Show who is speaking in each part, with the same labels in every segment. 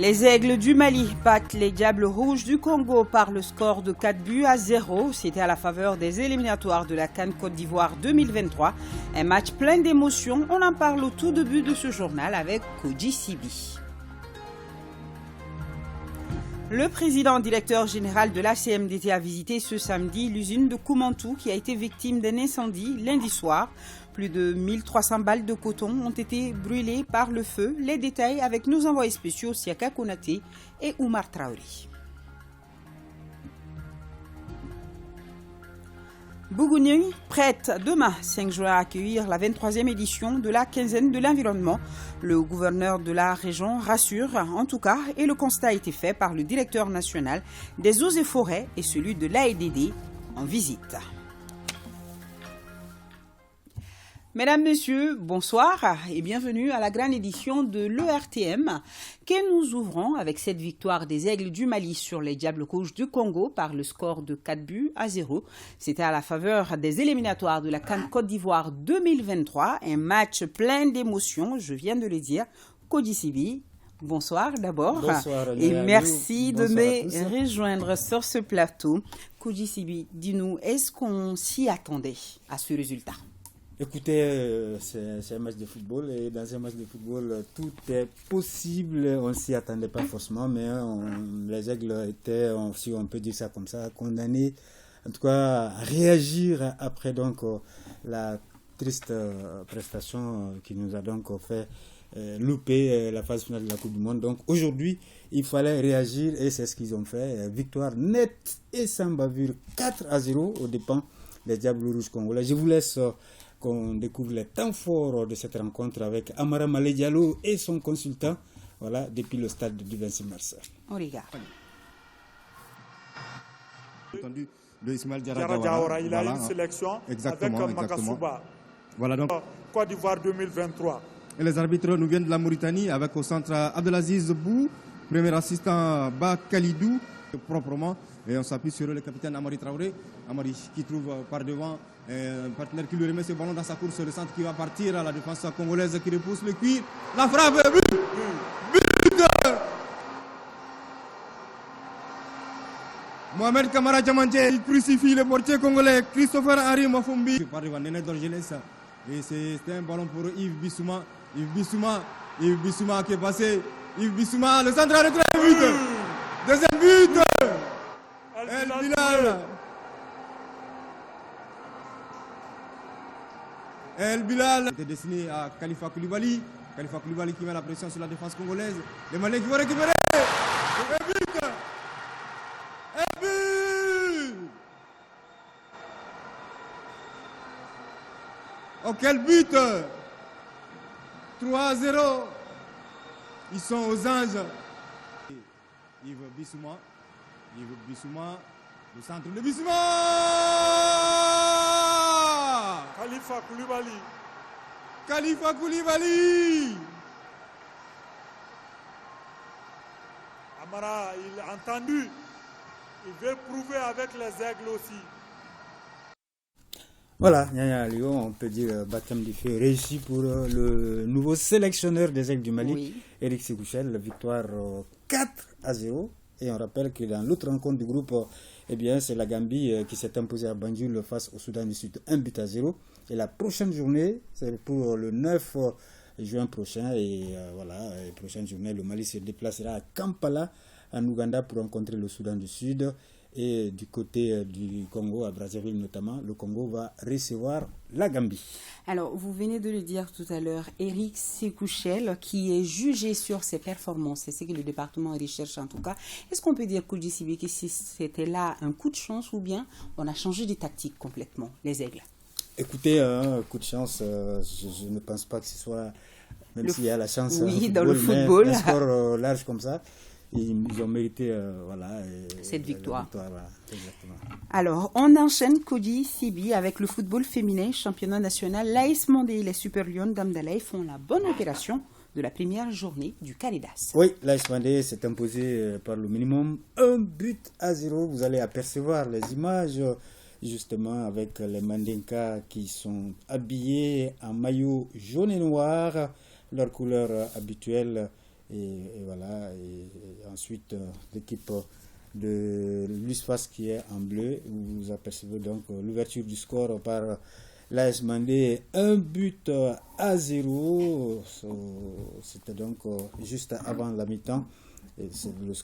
Speaker 1: Les Aigles du Mali battent les Diables Rouges du Congo par le score de 4-0. C'était à la faveur des éliminatoires de la CAN Côte d'Ivoire 2023. Un match plein d'émotions. On en parle au tout début de ce journal avec Koji Sibi. Le président directeur général de la CMDT a visité ce samedi l'usine de Koumantou qui a été victime d'un incendie lundi soir. Plus de 1300 balles de coton ont été brûlées par le feu. Les détails avec nos envoyés spéciaux Siaka Konaté et Oumar Traoré. Bougounier prête demain 5 juin à accueillir la 23e édition de la quinzaine de l'environnement. Le gouverneur de la région rassure en tout cas et le constat a été fait par le directeur national des eaux et forêts et celui de l'AEDD en visite. Mesdames, Messieurs, bonsoir et bienvenue à la grande édition de l'ERTM que nous ouvrons avec cette victoire des Aigles du Mali sur les Diables Rouges du Congo par le score de 4-0. C'était à la faveur des éliminatoires de la CAN Côte d'Ivoire 2023, un match plein d'émotions, je viens de le dire. Koji Sibi, bonsoir d'abord.
Speaker 2: Bonsoir,
Speaker 1: et merci de me rejoindre sur ce plateau. Koji Sibi, dis-nous, est-ce qu'on s'y attendait à ce résultat ?
Speaker 2: Écoutez, c'est un match de football et dans un match de football, tout est possible. On ne s'y attendait pas forcément, mais les Aigles étaient, si on peut dire ça comme ça, condamnés, en tout cas, à réagir après donc la triste prestation qui nous a donc fait louper la phase finale de la Coupe du Monde. Donc aujourd'hui, il fallait réagir et c'est ce qu'ils ont fait. Victoire nette et sans bavure 4-0 aux dépens des Diables Rouges congolais. Je vous laisse qu'on découvre les temps forts de cette rencontre avec Amara Malé Diallo et son consultant, voilà, depuis le stade du 26 mars.
Speaker 1: On regarde.
Speaker 3: De Ismaël Diarra, il a une sélection avec Makasuba. Voilà donc Côte d'Ivoire 2023. Et les arbitres nous viennent de la Mauritanie avec au centre Abdelaziz Bou, premier assistant Ba Khalidou, proprement. Et on s'appuie sur le capitaine Amari Traoré. Amari qui trouve par devant un partenaire qui lui remet ce ballon dans sa course. Le centre qui va partir à la défense congolaise qui repousse le cuir. La frappe, but. Mohamed Kamara Diamanté, il crucifie le portier congolais Christopher Henri Mafumbi. Par devant Néné Dorgelès. Et c'était un ballon pour Yves Bissouma. Yves Bissouma qui est passé. Yves Bissouma, le centre à retrait, but. Deuxième but. El Bilal. El Bilal était destiné à Khalifa Koulibaly. Khalifa Koulibaly qui met la pression sur la défense congolaise. Les Maliens qui vont récupérer. Un but. Un but. Oh, quel but. 3-0. Ils sont aux anges. Yves Bissouma, le centre de Bissouma. Khalifa Koulibaly. Amara, il a entendu. Il veut prouver avec les Aigles aussi.
Speaker 2: Voilà, Nyanya Lyon, on peut dire baptême du feu réussi pour le nouveau sélectionneur des Aigles du Mali, oui. Éric Sékouchel, victoire 4-0. Et on rappelle que dans l'autre rencontre du groupe, eh bien, c'est la Gambie qui s'est imposée à Banjul face au Soudan du Sud 1-0. Et la prochaine journée, c'est pour le 9 juin prochain. Et voilà, la prochaine journée, le Mali se déplacera à Kampala, en Ouganda, pour rencontrer le Soudan du Sud. Et du côté du Congo, à Brazzaville notamment, le Congo va recevoir la Gambie.
Speaker 1: Alors, vous venez de le dire tout à l'heure, Éric Sékouchel, qui est jugé sur ses performances, c'est ce que le département recherche en tout cas. Est-ce qu'on peut dire, Koji Sibi, que si c'était là un coup de chance ou bien on a changé de tactique complètement, les Aigles?
Speaker 2: Écoutez, un coup de chance, je ne pense pas que ce soit, même s'il y a la chance,
Speaker 1: oui, dans le football,
Speaker 2: un score large comme ça. Ils ont mérité
Speaker 1: cette victoire.
Speaker 2: Voilà, exactement.
Speaker 1: Alors, on enchaîne Koji Sibi avec le football féminin, championnat national. L'AS Mandé et les Super Lions d'Amdalaï font la bonne opération de la première journée du Caridas.
Speaker 2: Oui, l'AS Mandé s'est imposé par le minimum 1-0. Vous allez apercevoir les images justement avec les Mandinka qui sont habillés en maillot jaune et noir, leur couleur habituelle. Et voilà. Et ensuite, l'équipe de l'USFAS qui est en bleu. Vous apercevez donc l'ouverture du score par l'AS Mandé, 1-0. C'était donc juste avant la mi-temps. Et c'est le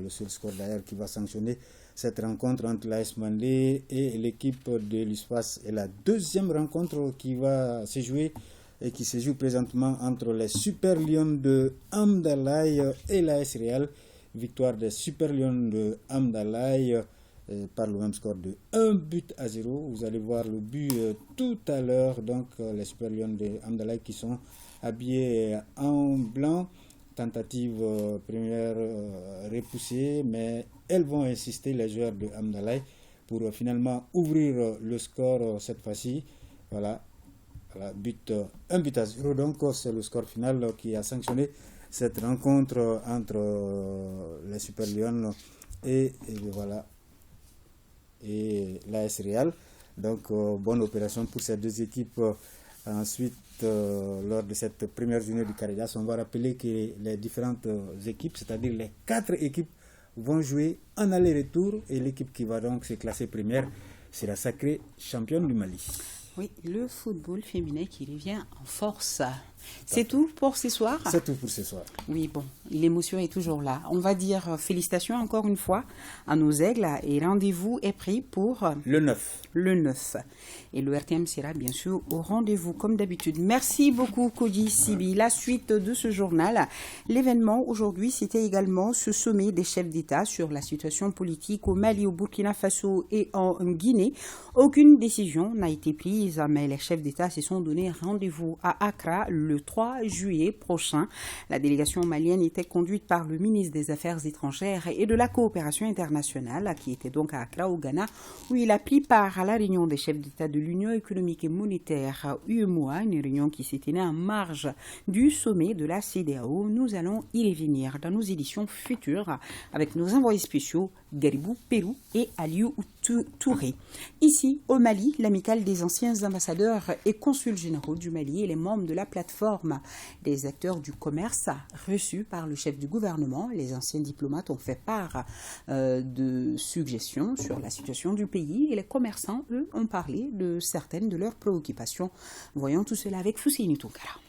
Speaker 2: seul score d'ailleurs qui va sanctionner cette rencontre entre l'AS Mandé et l'équipe de l'USFAS. Et la deuxième rencontre qui va se jouer et qui se joue présentement entre les Super Lions de Amdalaï et l'AS Real. Victoire des Super Lions de Amdalaï par le même score de 1-0. Vous allez voir le but tout à l'heure. Donc les Super Lions de Amdalaï qui sont habillés en blanc. Tentative première repoussée, mais elles vont insister, les joueurs de Amdalaï, pour finalement ouvrir le score cette fois-ci. Voilà, 1-0. Donc c'est le score final qui a sanctionné cette rencontre entre les Super Lions et l'AS Real. Donc bonne opération pour ces deux équipes. Ensuite, lors de cette première journée du Caridas, on va rappeler que les différentes équipes, c'est-à-dire les 4 équipes, vont jouer en aller-retour, et l'équipe qui va donc se classer première sera sacrée championne du Mali.
Speaker 1: Oui, le football féminin qui revient en force. C'est tout pour ce soir?
Speaker 2: C'est tout pour ce soir.
Speaker 1: Oui, bon, l'émotion est toujours là. On va dire félicitations encore une fois à nos aigles, et rendez-vous est pris pour
Speaker 2: le 9.
Speaker 1: Le 9. Et le RTM sera bien sûr au rendez-vous comme d'habitude. Merci beaucoup Kodi Sibi. La suite de ce journal. L'événement aujourd'hui, c'était également ce sommet des chefs d'État sur la situation politique au Mali, au Burkina Faso et en Guinée. Aucune décision n'a été prise, mais les chefs d'État se sont donné rendez-vous à Accra le 3 juillet prochain. La délégation malienne était conduite par le ministre des Affaires étrangères et de la coopération internationale, qui était donc à Accra au Ghana, où il a pris part à la réunion des chefs d'État de l'Union économique et monétaire UEMOA, une réunion qui s'est tenue en marge du sommet de la CEDEAO. Nous allons y revenir dans nos éditions futures avec nos envoyés spéciaux Garibou Pérou et Aliou Touré. Ici, au Mali, l'amicale des anciens ambassadeurs et consuls généraux du Mali et les membres de la plateforme des acteurs du commerce reçus par le chef du gouvernement. Les anciens diplomates ont fait part de suggestions sur la situation du pays, et les commerçants, eux, ont parlé de certaines de leurs préoccupations. Voyons tout cela avec Fousseini Tounkara.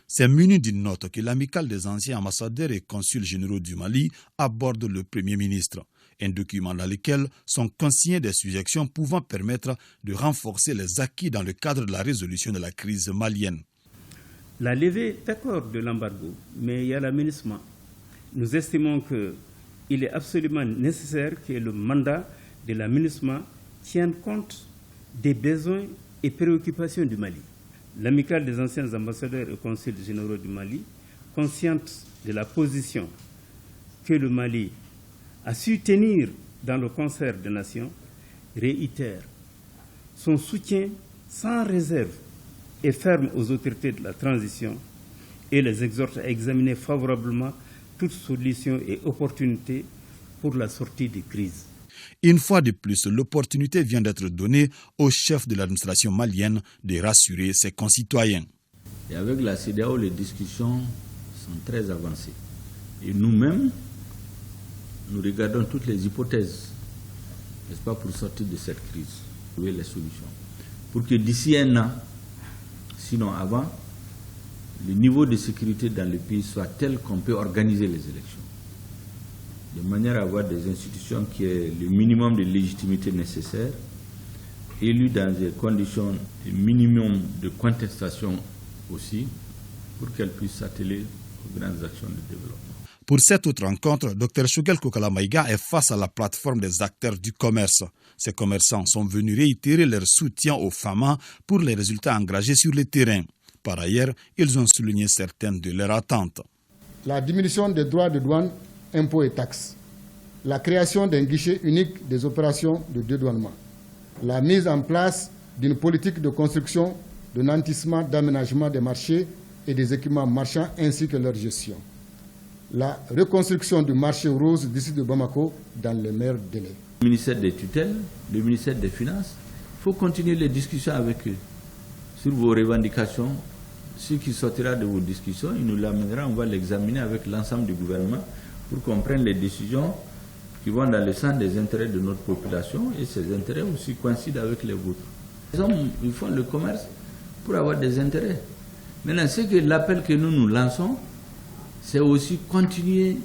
Speaker 4: C'est muni d'une note que l'amicale des anciens ambassadeurs et consuls généraux du Mali aborde le Premier ministre. Un document dans lequel sont consignées des suggestions pouvant permettre de renforcer les acquis dans le cadre de la résolution de la crise malienne.
Speaker 5: La levée, d'accord, de l'embargo, mais il y a l'aménagement. Nous estimons qu'il est absolument nécessaire que le mandat de l'aménagement tienne compte des besoins et préoccupations du Mali. L'amicale des anciens ambassadeurs et consuls généraux du Mali, consciente de la position que le Mali a su tenir dans le concert des nations, réitère son soutien sans réserve et ferme aux autorités de la transition et les exhorte à examiner favorablement toute solution et opportunité pour la sortie des crises.
Speaker 4: Une fois de plus, l'opportunité vient d'être donnée au chef de l'administration malienne de rassurer ses concitoyens.
Speaker 6: Et avec la CEDEAO, les discussions sont très avancées. Et nous-mêmes, nous regardons toutes les hypothèses, n'est-ce pas, pour sortir de cette crise, trouver les solutions. Pour que d'ici un an, sinon avant, le niveau de sécurité dans le pays soit tel qu'on peut organiser les élections, de manière à avoir des institutions qui aient le minimum de légitimité nécessaire, élues dans des conditions de minimum de contestation aussi, pour qu'elles puissent s'atteler aux grandes actions de développement.
Speaker 4: Pour cette autre rencontre, Dr Choguel Kokala Maïga est face à la plateforme des acteurs du commerce. Ces commerçants sont venus réitérer leur soutien aux femmes pour les résultats engagés sur le terrain. Par ailleurs, ils ont souligné certaines de leurs attentes.
Speaker 7: La diminution des droits de douane, impôts et taxes, la création d'un guichet unique des opérations de dédouanement, la mise en place d'une politique de construction, de nantissement, d'aménagement des marchés et des équipements marchands ainsi que leur gestion, la reconstruction du marché rose d'ici de Bamako dans les meilleurs délais.
Speaker 6: Le ministère des tutelles, le ministère des Finances, il faut continuer les discussions avec eux sur vos revendications ce qui sortira de vos discussions, il nous l'amènera, on va l'examiner avec l'ensemble du gouvernement pour qu'on prenne les décisions qui vont dans le sens des intérêts de notre population et ces intérêts aussi coïncident avec les vôtres. Les hommes, ils font le commerce pour avoir des intérêts. Maintenant, c'est que l'appel que nous lançons, c'est aussi continuer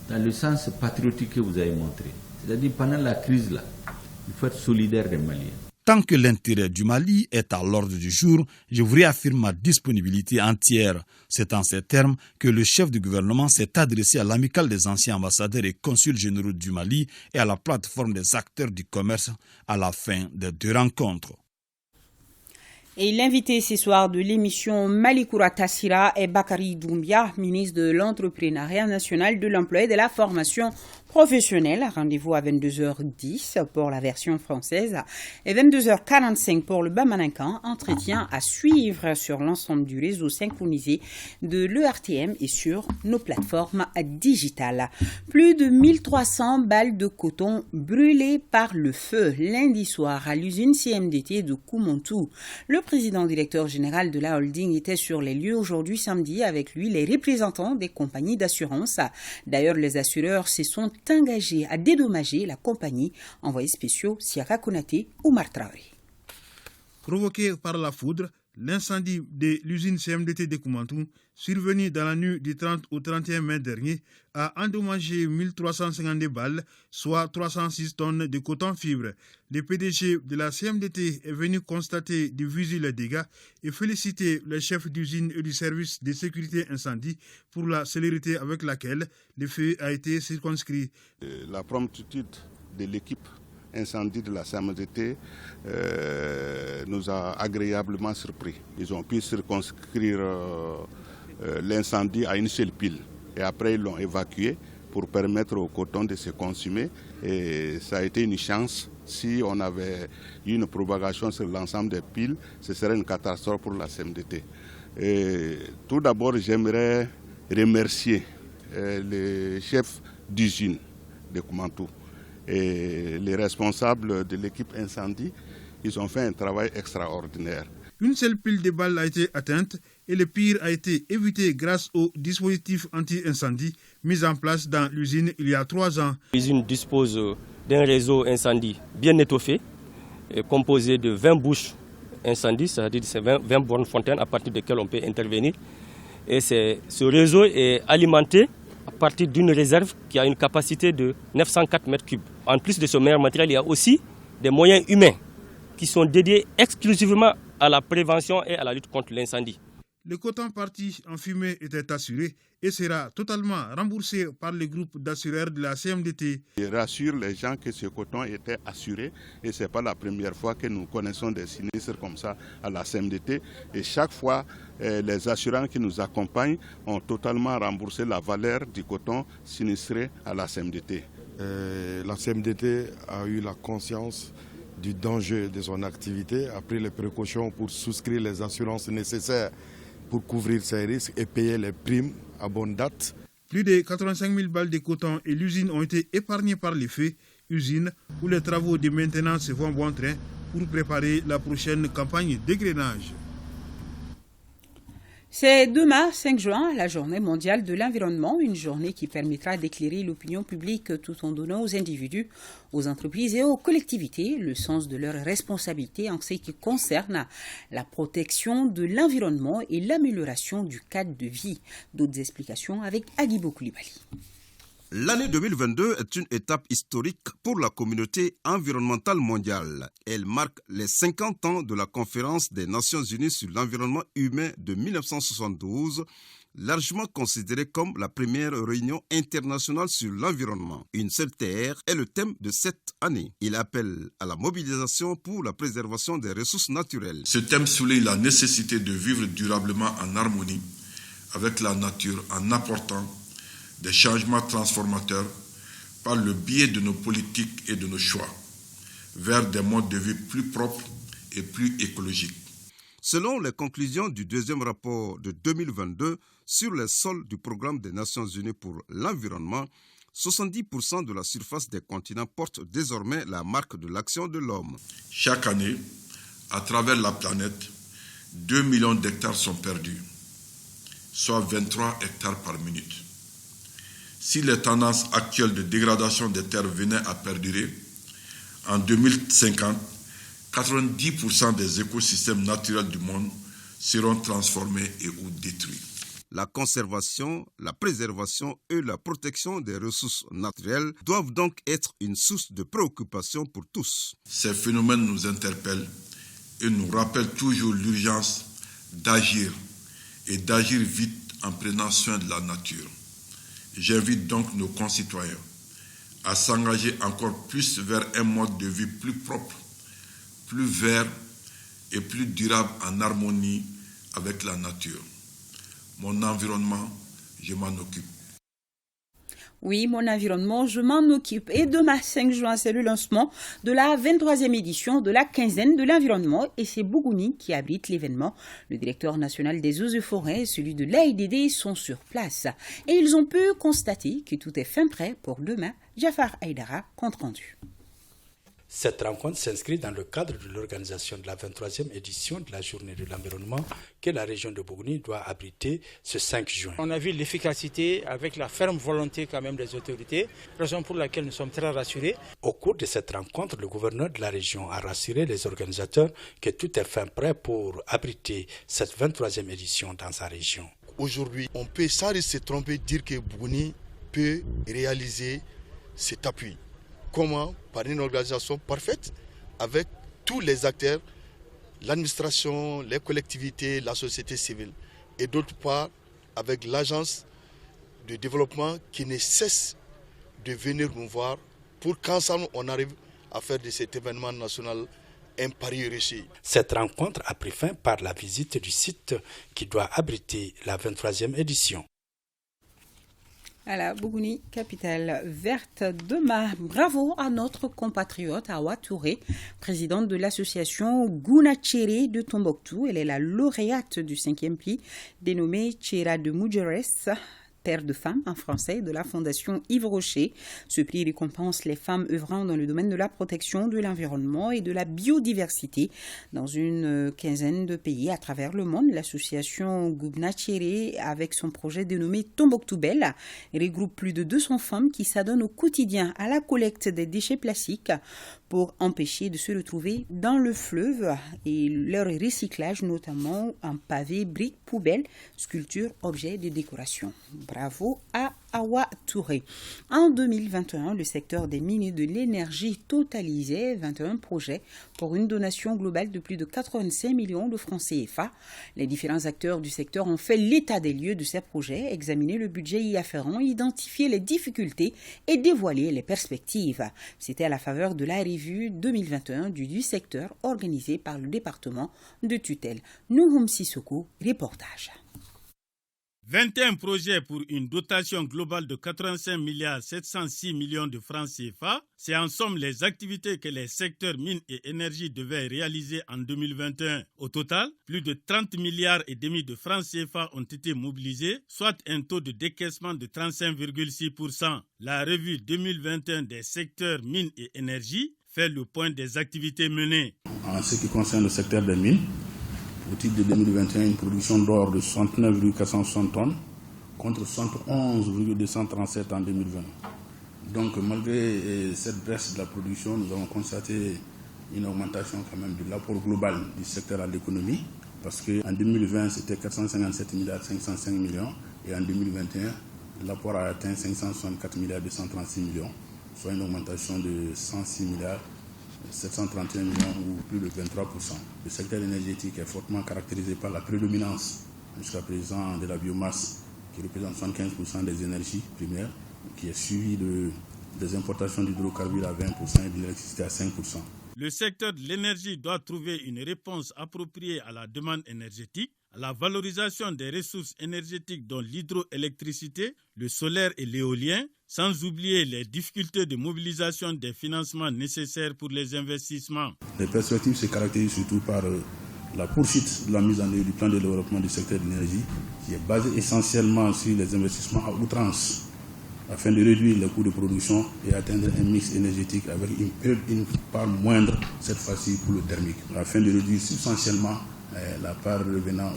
Speaker 6: dans le sens patriotique que vous avez montré. C'est-à-dire, pendant la crise, là, il faut être solidaire des Maliens.
Speaker 4: Tant que l'intérêt du Mali est à l'ordre du jour, je vous réaffirme ma disponibilité entière. C'est en ces termes que le chef du gouvernement s'est adressé à l'amicale des anciens ambassadeurs et consuls généraux du Mali et à la plateforme des acteurs du commerce à la fin des 2 rencontres.
Speaker 1: Et l'invité ce soir de l'émission Malikoura Tassira est Bakary Doumbia, ministre de l'Entrepreneuriat national, de l'Emploi et de la Formation professionnelle. Rendez-vous à 22h10 pour la version française et 22h45 pour le Bamaninkan. Entretien à suivre sur l'ensemble du réseau synchronisé de l'ERTM et sur nos plateformes digitales. Plus de 1300 balles de coton brûlées par le feu lundi soir à l'usine CMDT de Koumontou. Le président directeur général de la holding était sur les lieux aujourd'hui samedi, avec lui les représentants des compagnies d'assurance. D'ailleurs, les assureurs se sont engagés à dédommager la compagnie. Envoyés spéciaux Siaka Konaté ou Oumar Traoré.
Speaker 8: Provoqué par la foudre, l'incendie de l'usine CMDT de Koumontou, survenu dans la nuit du 30 au 31 mai dernier, a endommagé 1352 balles, soit 306 tonnes de coton fibre. Le PDG de la CMDT est venu constater de visu les dégâts et féliciter le chef d'usine et du service de sécurité incendie pour la célérité avec laquelle le feu a été circonscrit.
Speaker 9: La promptitude de l'équipe incendie de la CMDT nous a agréablement surpris. Ils ont pu circonscrire l'incendie à une seule pile et après ils l'ont évacué pour permettre au coton de se consumer et ça a été une chance. Si on avait eu une propagation sur l'ensemble des piles, ce serait une catastrophe pour la CMDT. Et tout d'abord, j'aimerais remercier le chef d'usine de Koumontou et les responsables de l'équipe incendie. Ils ont fait un travail extraordinaire.
Speaker 8: Une seule pile de balles a été atteinte et le pire a été évité grâce au dispositif anti-incendie mis en place dans l'usine il y a 3 ans.
Speaker 10: L'usine dispose d'un réseau incendie bien étoffé, composé de 20 bouches incendie, c'est-à-dire 20 bornes fontaines à partir desquelles on peut intervenir. Et ce réseau est alimenté à partir d'une réserve qui a une capacité de 904 mètres cubes. En plus de ce meilleur matériel, il y a aussi des moyens humains qui sont dédiés exclusivement à la prévention et à la lutte contre l'incendie.
Speaker 8: Le coton parti en fumée était assuré et sera totalement remboursé par le groupe d'assureurs de la CMDT.
Speaker 9: Je rassure les gens que ce coton était assuré et ce n'est pas la première fois que nous connaissons des sinistres comme ça à la CMDT. Et chaque fois, les assurants qui nous accompagnent ont totalement remboursé la valeur du coton sinistré à la CMDT.
Speaker 11: La CMDT a eu la conscience du danger de son activité, a pris les précautions pour souscrire les assurances nécessaires pour couvrir ces risques et payer les primes à bonne date.
Speaker 8: Plus de 85 000 balles de coton et l'usine ont été épargnées par les feux, usine où les travaux de maintenance vont bon train pour préparer la prochaine campagne d'égrainage.
Speaker 1: C'est demain, 5 juin, la journée mondiale de l'environnement, une journée qui permettra d'éclairer l'opinion publique tout en donnant aux individus, aux entreprises et aux collectivités le sens de leurs responsabilités en ce qui concerne la protection de l'environnement et l'amélioration du cadre de vie. D'autres explications avec Aguibo Koulibaly.
Speaker 12: L'année 2022 est une étape historique pour la communauté environnementale mondiale. Elle marque les 50 ans de la conférence des Nations Unies sur l'environnement humain de 1972, largement considérée comme la première réunion internationale sur l'environnement. Une seule terre est le thème de cette année. Il appelle à la mobilisation pour la préservation des ressources naturelles.
Speaker 13: Ce thème souligne la nécessité de vivre durablement en harmonie avec la nature en apportant des changements transformateurs par le biais de nos politiques et de nos choix vers des modes de vie plus propres et plus écologiques.
Speaker 12: Selon les conclusions du deuxième rapport de 2022 sur les sols du programme des Nations Unies pour l'environnement, 70% de la surface des continents porte désormais la marque de l'action de l'homme.
Speaker 13: Chaque année, à travers la planète, 2 millions d'hectares sont perdus, soit 23 hectares par minute. Si les tendances actuelles de dégradation des terres venaient à perdurer, en 2050, 90% des écosystèmes naturels du monde seront transformés et ou détruits.
Speaker 12: La conservation, la préservation et la protection des ressources naturelles doivent donc être une source de préoccupation pour tous.
Speaker 13: Ces phénomènes nous interpellent et nous rappellent toujours l'urgence d'agir et d'agir vite en prenant soin de la nature. J'invite donc nos concitoyens à s'engager encore plus vers un mode de vie plus propre, plus vert et plus durable en harmonie avec la nature. Mon environnement, je m'en occupe.
Speaker 1: Oui, mon environnement, je m'en occupe. Et demain, 5 juin, c'est le lancement de la 23e édition de la quinzaine de l'environnement. Et c'est Bougouni qui abrite l'événement. Le directeur national des eaux et forêts et celui de l'AIDD sont sur place. Et ils ont pu constater que tout est fin prêt pour demain. Jafar Aïdara, compte rendu.
Speaker 14: Cette rencontre s'inscrit dans le cadre de l'organisation de la 23e édition de la Journée de l'environnement que la région de Bougouni doit abriter ce 5 juin.
Speaker 15: On a vu l'efficacité avec la ferme volonté quand même des autorités, raison pour laquelle nous sommes très rassurés.
Speaker 14: Au cours de cette rencontre, le gouverneur de la région a rassuré les organisateurs que tout est fin prêt pour abriter cette 23e édition dans sa région.
Speaker 11: Aujourd'hui, on peut sans risque se tromper dire que Bougouni peut réaliser cet appui. Comment? Par une organisation parfaite avec tous les acteurs, l'administration, les collectivités, la société civile. Et d'autre part, avec l'agence de développement qui ne cesse de venir nous voir pour qu'ensemble on arrive à faire de cet événement national un pari réussi.
Speaker 14: Cette rencontre a pris fin par la visite du site qui doit abriter la 23e édition.
Speaker 1: Voilà, Bougouni, capitale verte demain. Bravo à notre compatriote Awa Touré, présidente de l'association Gounachere de Tombouctou. Elle est la lauréate du 5e prix dénommé Chera de Mujeres, Terre de femmes en français, de la Fondation Yves Rocher. Ce prix récompense les femmes œuvrant dans le domaine de la protection de l'environnement et de la biodiversité dans une quinzaine de pays à travers le monde. L'association Gounachere, avec son projet dénommé Tombouctou Belle, regroupe plus de 200 femmes qui s'adonnent au quotidien à la collecte des déchets plastiques pour empêcher de se retrouver dans le fleuve et leur recyclage, notamment en pavés, briques, poubelles, sculptures, objets de décoration. Bravo à Awa Touré. En 2021, le secteur des mines et de l'énergie totalisait 21 projets pour une donation globale de plus de 85 millions de francs CFA. Les différents acteurs du secteur ont fait l'état des lieux de ces projets, examiné le budget y afférent, identifié les difficultés et dévoilé les perspectives. C'était à la faveur de la revue 2021 du secteur organisée par le département de tutelle. Nouhoum Sissoko, reportage.
Speaker 8: 21 projets pour une dotation globale de 85 706 millions de francs CFA. C'est en somme les activités que les secteurs mines et énergie devaient réaliser en 2021. Au total, plus de 30 milliards et demi de francs CFA ont été mobilisés, soit un taux de décaissement de 35,6%. La revue 2021 des secteurs mines et énergie fait le point des activités menées.
Speaker 16: En ce qui concerne le secteur des mines, au titre de 2021, une production d'or de 69,460 tonnes contre 71,237 en 2020. Donc malgré cette baisse de la production, nous avons constaté une augmentation quand même de l'apport global du secteur à l'économie, parce qu'en 2020 c'était 457 505 millions et en 2021 l'apport a atteint 564 236 millions, soit une augmentation de 106 731 millions ou plus de 23%. Le secteur énergétique est fortement caractérisé par la prédominance jusqu'à présent de la biomasse qui représente 75% des énergies primaires, qui est suivi des importations d'hydrocarbures à 20% et de l'électricité à 5%.
Speaker 8: Le secteur de l'énergie doit trouver une réponse appropriée à la demande énergétique, à la valorisation des ressources énergétiques dont l'hydroélectricité, le solaire et l'éolien, sans oublier les difficultés de mobilisation des financements nécessaires pour les investissements.
Speaker 16: Les perspectives se caractérisent surtout par la poursuite de la mise en œuvre du plan de développement du secteur de l'énergie, qui est basé essentiellement sur les investissements à outrance, afin de réduire les coûts de production et atteindre un mix énergétique avec une part moindre, cette fois-ci pour le thermique, afin de réduire substantiellement la part revenant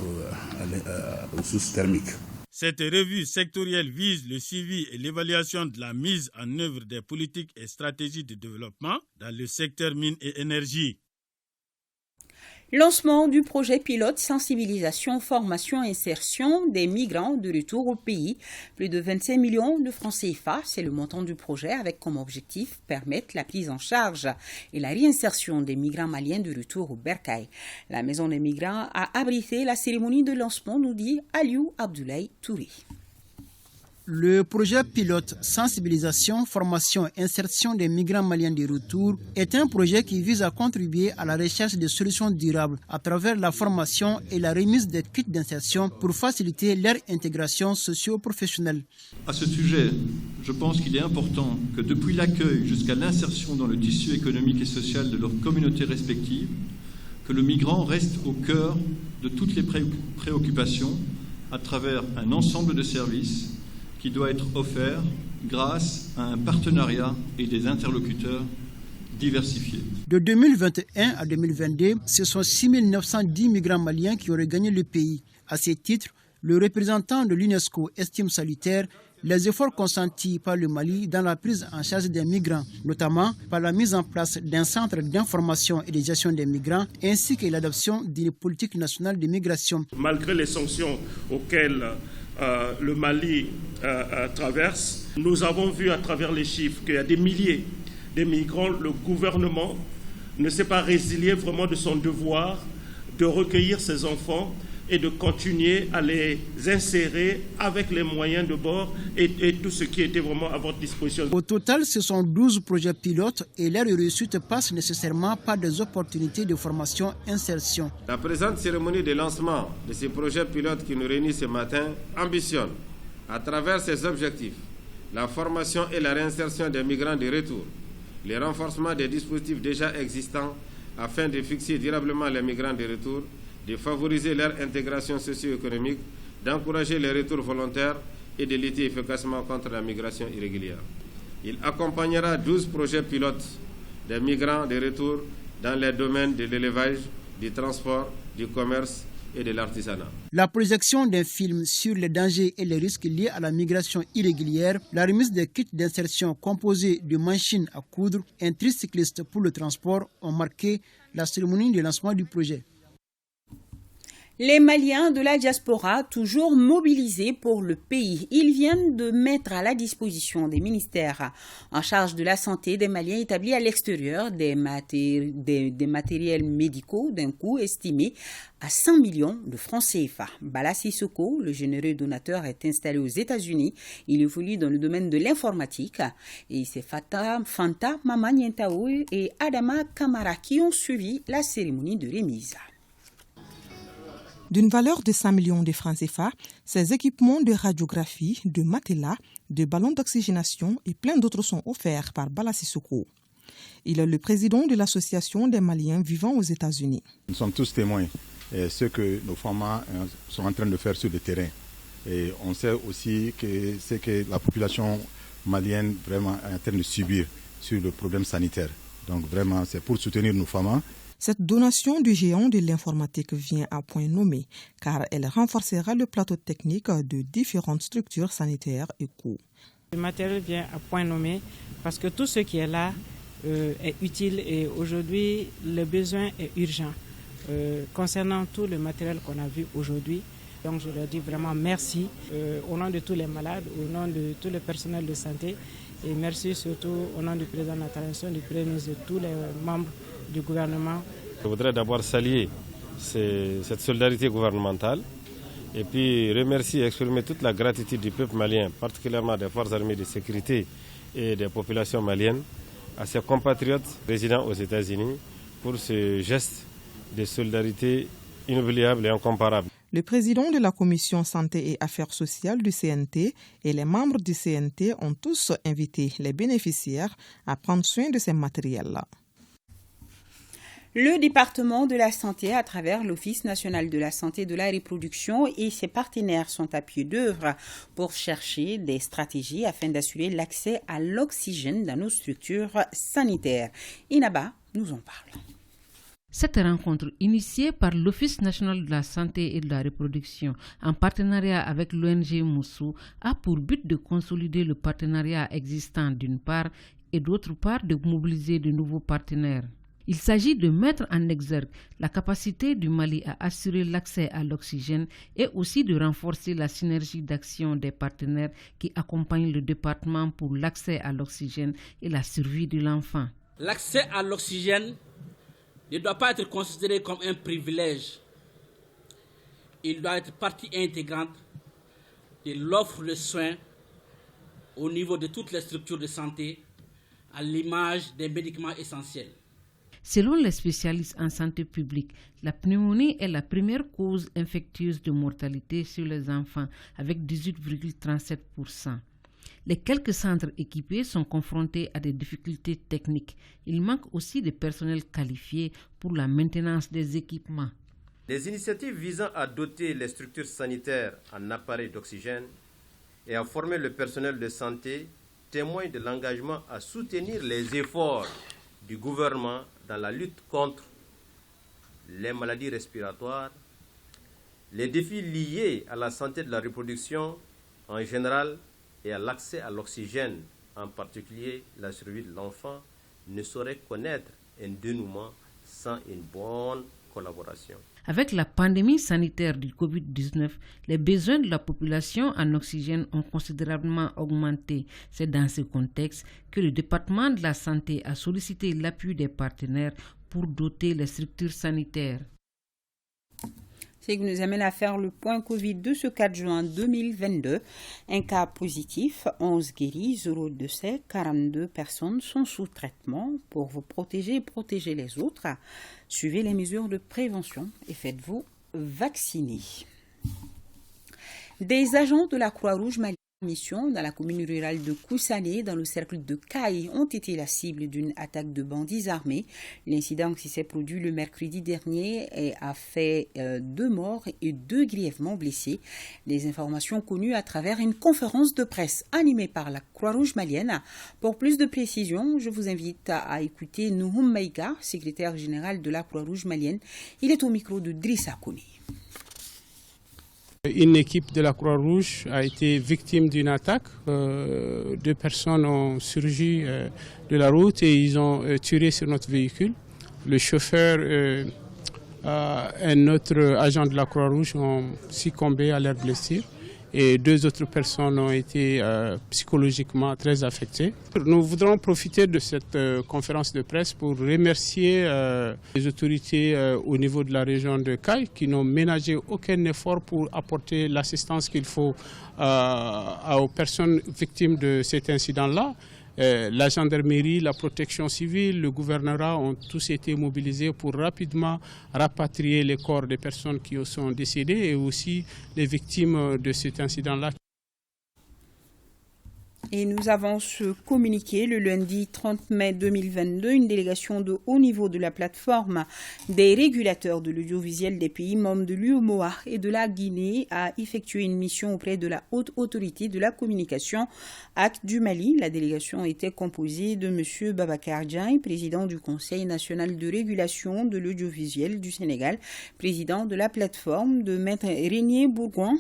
Speaker 16: aux sources thermiques.
Speaker 8: Cette revue sectorielle vise le suivi et l'évaluation de la mise en œuvre des politiques et stratégies de développement dans le secteur mines et énergie.
Speaker 1: Lancement du projet pilote sensibilisation, formation, insertion des migrants de retour au pays. Plus de 25 millions de francs CFA, c'est le montant du projet avec comme objectif permettre la prise en charge et la réinsertion des migrants maliens de retour au Bercail. La Maison des migrants a abrité la cérémonie de lancement, nous dit Aliou Abdoulaye Touré.
Speaker 17: Le projet pilote sensibilisation, formation et insertion des migrants maliens de retour est un projet qui vise à contribuer à la recherche de solutions durables à travers la formation et la remise des kits d'insertion pour faciliter leur intégration socio-professionnelle.
Speaker 18: À ce sujet, je pense qu'il est important que depuis l'accueil jusqu'à l'insertion dans le tissu économique et social de leurs communautés respectives, que le migrant reste au cœur de toutes les préoccupations à travers un ensemble de services qui doit être offert grâce à un partenariat et des interlocuteurs diversifiés.
Speaker 17: De 2021 à 2022, ce sont 6 910 migrants maliens qui auraient gagné le pays. À ce titre, le représentant de l'UNESCO estime salutaire les efforts consentis par le Mali dans la prise en charge des migrants, notamment par la mise en place d'un centre d'information et de gestion des migrants, ainsi que l'adoption d'une politique nationale de migration.
Speaker 19: Malgré les sanctions auxquelles le Mali traverse, nous avons vu à travers les chiffres qu'il y a des milliers de migrants. Le gouvernement ne s'est pas résilié vraiment de son devoir de recueillir ces enfants et de continuer à les insérer avec les moyens de bord et tout ce qui était vraiment à votre disposition.
Speaker 17: Au total, ce sont 12 projets pilotes et leur réussite passe nécessairement par des opportunités de formation-insertion.
Speaker 20: La présente cérémonie de lancement de ces projets pilotes qui nous réunissent ce matin ambitionne, à travers ces objectifs, la formation et la réinsertion des migrants de retour, le renforcement des dispositifs déjà existants afin de fixer durablement les migrants de retour, de favoriser leur intégration socio-économique, d'encourager les retours volontaires et de lutter efficacement contre la migration irrégulière. Il accompagnera 12 projets pilotes des migrants de retour dans les domaines de l'élevage, du transport, du commerce et de l'artisanat.
Speaker 17: La projection d'un film sur les dangers et les risques liés à la migration irrégulière, la remise des kits d'insertion composés de machines à coudre, un tricycliste pour le transport ont marqué la cérémonie de lancement du projet.
Speaker 1: Les Maliens de la diaspora, toujours mobilisés pour le pays, ils viennent de mettre à la disposition des ministères en charge de la santé des Maliens établis à l'extérieur des matériels médicaux d'un coût estimé à 100 millions de francs CFA. Bala Sissoko, le généreux donateur, est installé aux États-Unis. Il évolue dans le domaine de l'informatique et c'est Fanta Mamanyentao et Adama Kamara qui ont suivi la cérémonie de remise.
Speaker 21: D'une valeur de 5 millions de francs CFA, ces équipements de radiographie, de matelas, de ballons d'oxygénation et plein d'autres sont offerts par Bala Sissoko. Il est le président de l'association des Maliens vivant aux États-Unis.
Speaker 22: Nous sommes tous témoins de ce que nos femmes sont en train de faire sur le terrain. Et on sait aussi que c'est que la population malienne vraiment est en train de subir sur le problème sanitaire. Donc vraiment, c'est pour soutenir nos femmes.
Speaker 21: Cette donation du géant de l'informatique vient à point nommé, car elle renforcera le plateau technique de différentes structures sanitaires et coûts.
Speaker 23: Le matériel vient à point nommé parce que tout ce qui est là est utile et aujourd'hui, le besoin est urgent. Concernant tout le matériel qu'on a vu aujourd'hui, donc je leur dis vraiment merci au nom de tous les malades, au nom de tout le personnel de santé et merci surtout au nom du président de la transition, du Premier ministre, de tous les membres du gouvernement.
Speaker 24: Je voudrais d'abord saluer cette solidarité gouvernementale et puis remercier et exprimer toute la gratitude du peuple malien, particulièrement des forces armées de sécurité et des populations maliennes, à ses compatriotes résidant aux États-Unis pour ce geste de solidarité inoubliable et incomparable.
Speaker 21: Le président de la commission santé et affaires sociales du CNT et les membres du CNT ont tous invité les bénéficiaires à prendre soin de ces matériels-là.
Speaker 1: Le département de la santé, à travers l'Office national de la santé et de la reproduction et ses partenaires sont à pied d'œuvre pour chercher des stratégies afin d'assurer l'accès à l'oxygène dans nos structures sanitaires. Inaba nous en parle.
Speaker 2: Cette rencontre, initiée par l'Office national de la santé et de la reproduction en partenariat avec l'ONG Moussou, a pour but de consolider le partenariat existant d'une part et d'autre part de mobiliser de nouveaux partenaires. Il s'agit de mettre en exergue la capacité du Mali à assurer l'accès à l'oxygène et aussi de renforcer la synergie d'action des partenaires qui accompagnent le département pour l'accès à l'oxygène et la survie de l'enfant.
Speaker 3: L'accès à l'oxygène ne doit pas être considéré comme un privilège. Il doit être partie intégrante de l'offre de soins au niveau de toutes les structures de santé, à l'image des médicaments essentiels.
Speaker 2: Selon les spécialistes en santé publique, la pneumonie est la première cause infectieuse de mortalité chez les enfants, avec 18,37%. Les quelques centres équipés sont confrontés à des difficultés techniques. Il manque aussi de personnel qualifié pour la maintenance des équipements.
Speaker 5: Les initiatives visant à doter les structures sanitaires en appareils d'oxygène et à former le personnel de santé témoignent de l'engagement à soutenir les efforts du gouvernement dans la lutte contre les maladies respiratoires, les défis liés à la santé de la reproduction en général et à l'accès à l'oxygène, en particulier la survie de l'enfant, ne saurait connaître un dénouement sans une bonne collaboration.
Speaker 2: Avec la pandémie sanitaire du Covid-19, les besoins de la population en oxygène ont considérablement augmenté. C'est dans ce contexte que le département de la santé a sollicité l'appui des partenaires pour doter les structures sanitaires.
Speaker 1: Ce qui nous amène à faire le point Covid de ce 4 juin 2022. Un cas positif, 11 guéris, 0 décès, 42 personnes sont sous traitement. Pour vous protéger et protéger les autres, suivez les mesures de prévention et faites-vous vacciner. Des agents de la Croix-Rouge malienne mission dans la commune rurale de Koussané, dans le cercle de Kaï, ont été la cible d'une attaque de bandits armés. L'incident qui s'est produit le mercredi dernier a fait 2 morts et 2 grièvement blessés. Des informations connues à travers une conférence de presse animée par la Croix-Rouge malienne. Pour plus de précisions, je vous invite à écouter Nouhoum Maïga, secrétaire général de la Croix-Rouge malienne. Il est au micro de Drissa Kouni.
Speaker 7: Une équipe de la Croix-Rouge a été victime d'une attaque. 2 personnes ont surgi de la route et ils ont tiré sur notre véhicule. Le chauffeur et un autre agent de la Croix-Rouge ont succombé à leurs blessures. Et 2 autres personnes ont été psychologiquement très affectées. Nous voudrons profiter de cette conférence de presse pour remercier les autorités au niveau de la région de Kaï qui n'ont ménagé aucun effort pour apporter l'assistance qu'il faut aux personnes victimes de cet incident-là. La gendarmerie, la protection civile, le gouvernorat ont tous été mobilisés pour rapidement rapatrier les corps des personnes qui sont décédées et aussi les victimes de cet incident-là.
Speaker 1: Et nous avons ce communiqué le lundi 30 mai 2022. Une délégation de haut niveau de la plateforme des régulateurs de l'audiovisuel des pays membres de l'UEMOA et de la Guinée a effectué une mission auprès de la haute autorité de la communication ACT du Mali. La délégation était composée de M. Babacar Diagne, président du Conseil national de régulation de l'audiovisuel du Sénégal, président de la plateforme, de Maître Régnier Bourgoin,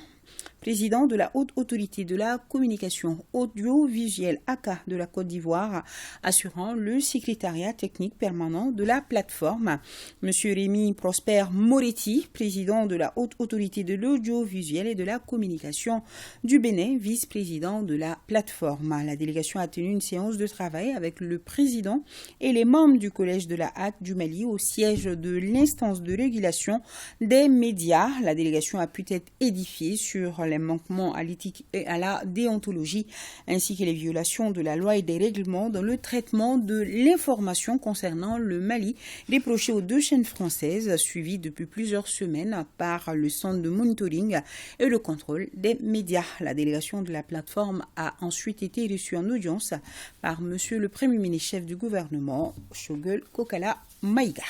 Speaker 1: président de la Haute Autorité de la Communication Audiovisuelle ACA de la Côte d'Ivoire, assurant le secrétariat technique permanent de la plateforme. Monsieur Rémi Prosper Moretti, président de la Haute Autorité de l'Audiovisuel et de la Communication du Bénin, vice-président de la plateforme. La délégation a tenu une séance de travail avec le président et les membres du collège de la HAC du Mali au siège de l'instance de régulation des médias. La délégation a pu être édifiée sur les manquements à l'éthique et à la déontologie, ainsi que les violations de la loi et des règlements dans le traitement de l'information concernant le Mali, reproché aux 2 chaînes françaises, suivies depuis plusieurs semaines par le centre de monitoring et le contrôle des médias. La délégation de la plateforme a ensuite été reçue en audience par Monsieur le Premier ministre chef du gouvernement, Choguel Kokala Maïga.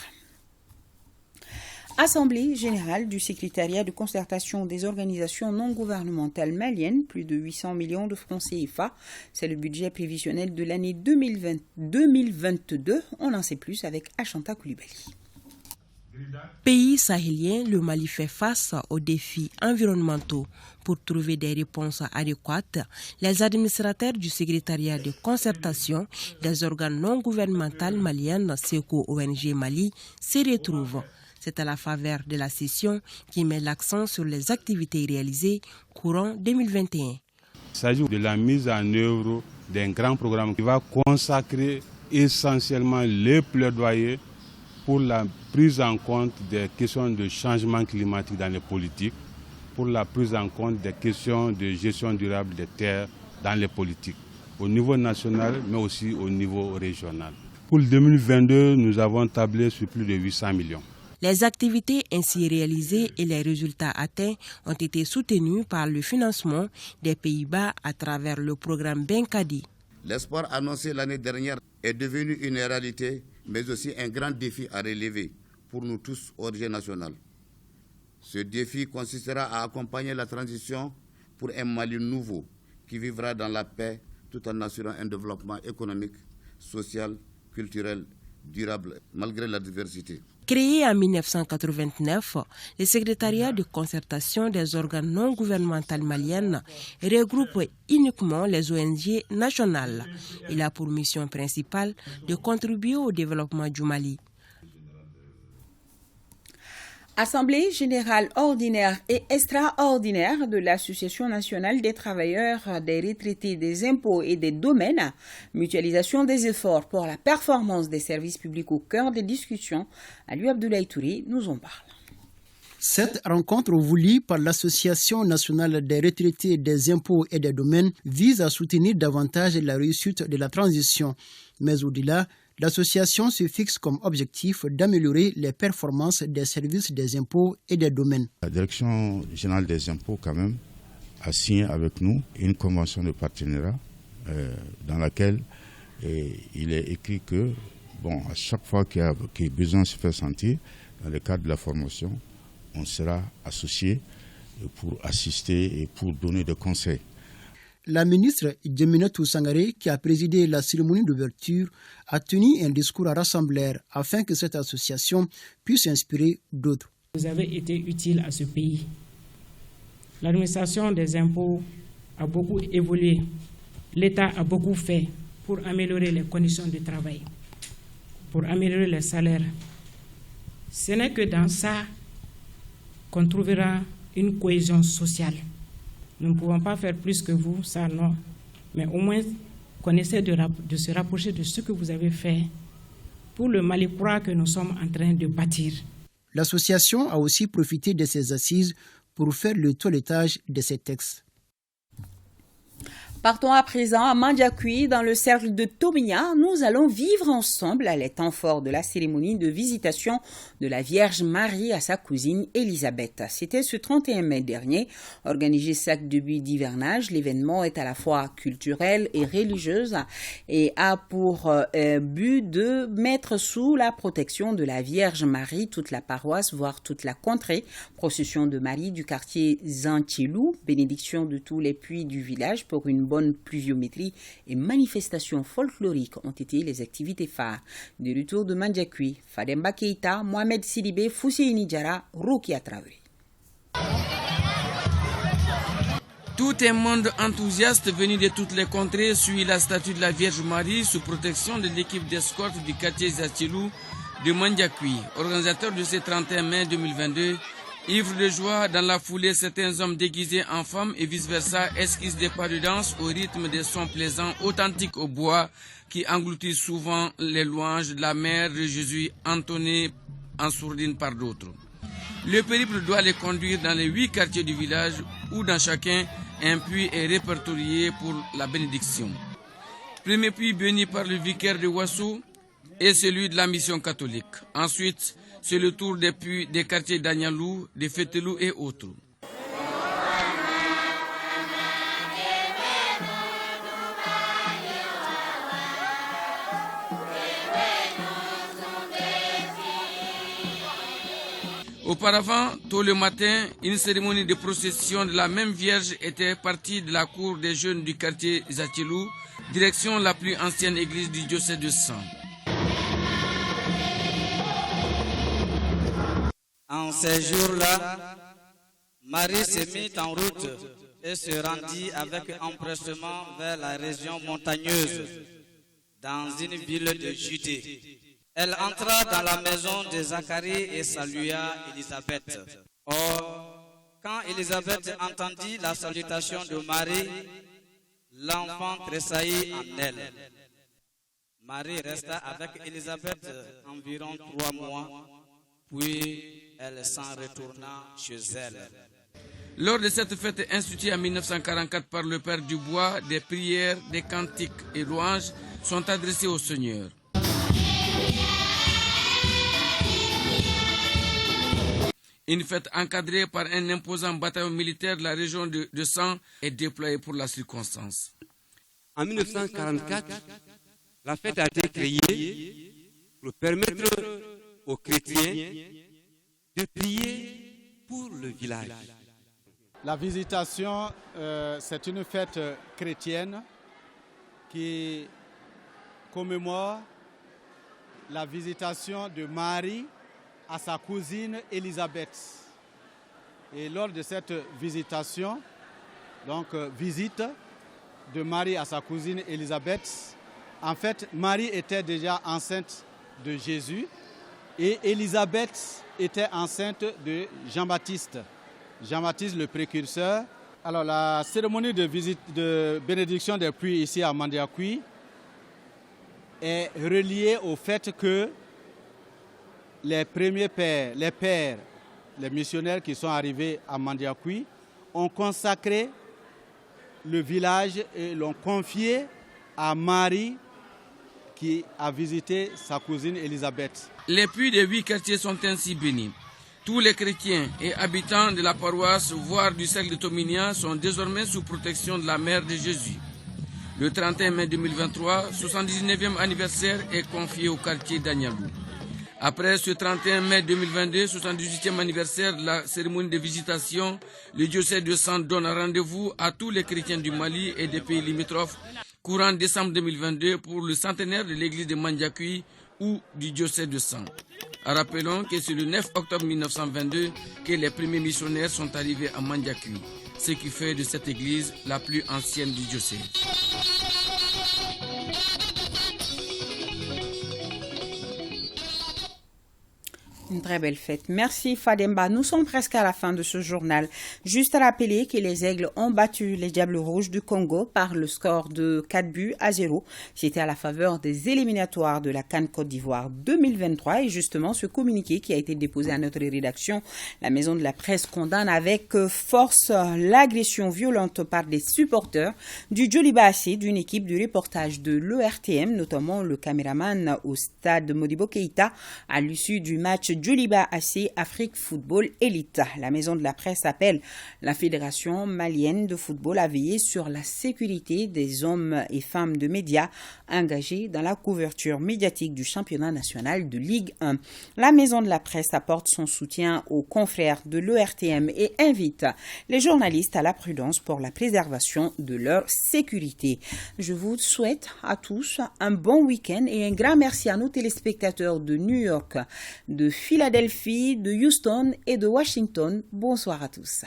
Speaker 1: Assemblée générale du secrétariat de concertation des organisations non gouvernementales maliennes, plus de 800 millions de francs CFA. C'est le budget prévisionnel de l'année 2022. On en sait plus avec Achanta Koulibaly.
Speaker 4: Pays sahélien, le Mali fait face aux défis environnementaux. Pour trouver des réponses adéquates, les administrateurs du secrétariat de concertation des organes non gouvernementaux maliens, SECO ONG Mali, se retrouvent. C'est à la faveur de la session qui met l'accent sur les activités réalisées courant 2021.
Speaker 6: Il s'agit de la mise en œuvre d'un grand programme qui va consacrer essentiellement les plaidoyers pour la prise en compte des questions de changement climatique dans les politiques, pour la prise en compte des questions de gestion durable des terres dans les politiques, au niveau national mais aussi au niveau régional. Pour le 2022, nous avons tablé sur plus de 800 millions.
Speaker 4: Les activités ainsi réalisées et les résultats atteints ont été soutenus par le financement des Pays-Bas à travers le programme Benkadi.
Speaker 9: L'espoir annoncé l'année dernière est devenu une réalité, mais aussi un grand défi à relever pour nous tous, ONG nationale. Ce défi consistera à accompagner la transition pour un Mali nouveau qui vivra dans la paix tout en assurant un développement économique, social, culturel, durable, malgré la diversité.
Speaker 4: Créé en 1989, le secrétariat de concertation des organes non gouvernementaux maliens regroupe uniquement les ONG nationales. Il a pour mission principale de contribuer au développement du Mali.
Speaker 1: Assemblée générale ordinaire et extraordinaire de l'Association nationale des travailleurs, des retraités, des impôts et des domaines, mutualisation des efforts pour la performance des services publics au cœur des discussions. Ali Abdoulaye Touré nous en parle.
Speaker 17: Cette rencontre voulue par l'Association nationale des retraités, des impôts et des domaines vise à soutenir davantage la réussite de la transition. Mais au-delà, l'association se fixe comme objectif d'améliorer les performances des services des impôts et des domaines.
Speaker 22: La Direction générale des impôts, quand même, a signé avec nous une convention de partenariat dans laquelle il est écrit que, à chaque fois qu'il y a besoin de se faire sentir, dans le cadre de la formation, on sera associé pour assister et pour donner des conseils.
Speaker 17: La ministre Djeminatou Sangaré, qui a présidé la cérémonie d'ouverture, a tenu un discours à rassembleur afin que cette association puisse inspirer d'autres.
Speaker 23: Vous avez été utile à ce pays. L'administration des impôts a beaucoup évolué. L'État a beaucoup fait pour améliorer les conditions de travail, pour améliorer les salaires. Ce n'est que dans ça qu'on trouvera une cohésion sociale. Nous ne pouvons pas faire plus que vous, ça non. Mais au moins qu'on essaie de se rapprocher de ce que vous avez fait pour le Mali que nous sommes en train de bâtir.
Speaker 17: L'association a aussi profité de ces assises pour faire le toilettage de ces textes.
Speaker 1: Partons à présent à Mandiakoui, dans le cercle de Tomia. Nous allons vivre ensemble les temps forts de la cérémonie de visitation de la Vierge Marie à sa cousine Elisabeth. C'était ce 31 mai dernier. Organisé chaque début d'hivernage, l'événement est à la fois culturel et religieux et a pour but de mettre sous la protection de la Vierge Marie toute la paroisse, voire toute la contrée. Procession de Marie du quartier Zantilou, bénédiction de tous les puits du village pour une bonne pluviométrie et manifestations folkloriques ont été les activités phares. De retour de Mandiakoui, Fademba Keita, Mohamed Sidibé, Fousseini Diarra, Rokia Traoré.
Speaker 10: Tout un monde enthousiaste venu de toutes les contrées suit la statue de la Vierge Marie sous protection de l'équipe d'escorte du quartier Zatilou de Mandiakoui. Organisateur de ce 31 mai 2022, ivre de joie, dans la foulée, certains hommes déguisés en femmes et vice-versa esquissent des pas de danse au rythme des sons plaisants authentiques au bois qui engloutissent souvent les louanges de la mère de Jésus entonnées en sourdine par d'autres. Le périple doit les conduire dans les 8 quartiers du village où dans chacun un puits est répertorié pour la bénédiction. Premier puits béni par le vicaire de Ouassou et celui de la mission catholique. Ensuite, c'est le tour des puits des quartiers d'Agnalou, de Fetelou et autres. Auparavant, tôt le matin, une cérémonie de procession de la même Vierge était partie de la cour des jeunes du quartier Zatilou, direction la plus ancienne église du diocèse de San.
Speaker 11: En ces jours-là, Marie se mit en route et se rendit avec empressement vers la région montagneuse, dans une ville de Judée. Elle entra dans la maison de Zacharie et salua Élisabeth. Or, quand Élisabeth entendit la salutation de Marie, l'enfant tressaillit en elle. Marie resta avec Élisabeth environ 3 mois, puis elle s'en retourna chez elle.
Speaker 10: Lors de cette fête instituée en 1944 par le Père Dubois, des prières, des cantiques et louanges sont adressés au Seigneur. Une fête encadrée par un imposant bataillon militaire de la région de Sang est déployée pour la circonstance.
Speaker 12: En 1944, la fête a été créée pour permettre aux chrétiens de prier pour le village.
Speaker 13: La visitation, c'est une fête chrétienne qui commémore la visitation de Marie à sa cousine Élisabeth. Et lors de cette visitation, donc visite de Marie à sa cousine Élisabeth, en fait, Marie était déjà enceinte de Jésus et Élisabeth était enceinte de Jean-Baptiste. Jean-Baptiste le précurseur. Alors la cérémonie de visite de bénédiction des puits ici à Mandiakoui est reliée au fait que les premiers pères, les missionnaires qui sont arrivés à Mandiakoui ont consacré le village et l'ont confié à Marie qui a visité sa cousine Élisabeth.
Speaker 10: Les puits des 8 quartiers sont ainsi bénis. Tous les chrétiens et habitants de la paroisse, voire du cercle de Tominia, sont désormais sous protection de la Mère de Jésus. Le 31 mai 2023, 79e anniversaire est confié au quartier d'Agnalou. Après ce 31 mai 2022, 78e anniversaire de la cérémonie de visitation, le diocèse de Sang donne rendez-vous à tous les chrétiens du Mali et des pays limitrophes courant décembre 2022 pour le centenaire de l'église de Mandiakoui ou du diocèse de Sang. Rappelons que c'est le 9 octobre 1922 que les premiers missionnaires sont arrivés à Mandiakoui, ce qui fait de cette église la plus ancienne du diocèse.
Speaker 1: Une très belle fête. Merci Fademba. Nous sommes presque à la fin de ce journal. Juste à rappeler que les Aigles ont battu les Diables Rouges du Congo par le score de 4-0. C'était à la faveur des éliminatoires de la CAN Côte d'Ivoire 2023 et justement ce communiqué qui a été déposé à notre rédaction, la Maison de la Presse condamne avec force l'agression violente par des supporters du Djoliba AC d'une équipe du reportage de l'ERTM, notamment le caméraman au stade Modibo Keïta à l'issue du match Djoliba AC Afrique Football Elite. La Maison de la Presse appelle la Fédération malienne de football à veiller sur la sécurité des hommes et femmes de médias engagés dans la couverture médiatique du championnat national de Ligue 1. La Maison de la Presse apporte son soutien aux confrères de l'ERTM et invite les journalistes à la prudence pour la préservation de leur sécurité. Je vous souhaite à tous un bon week-end et un grand merci à nos téléspectateurs de New York, de Philadelphie, de Houston et de Washington. Bonsoir à tous.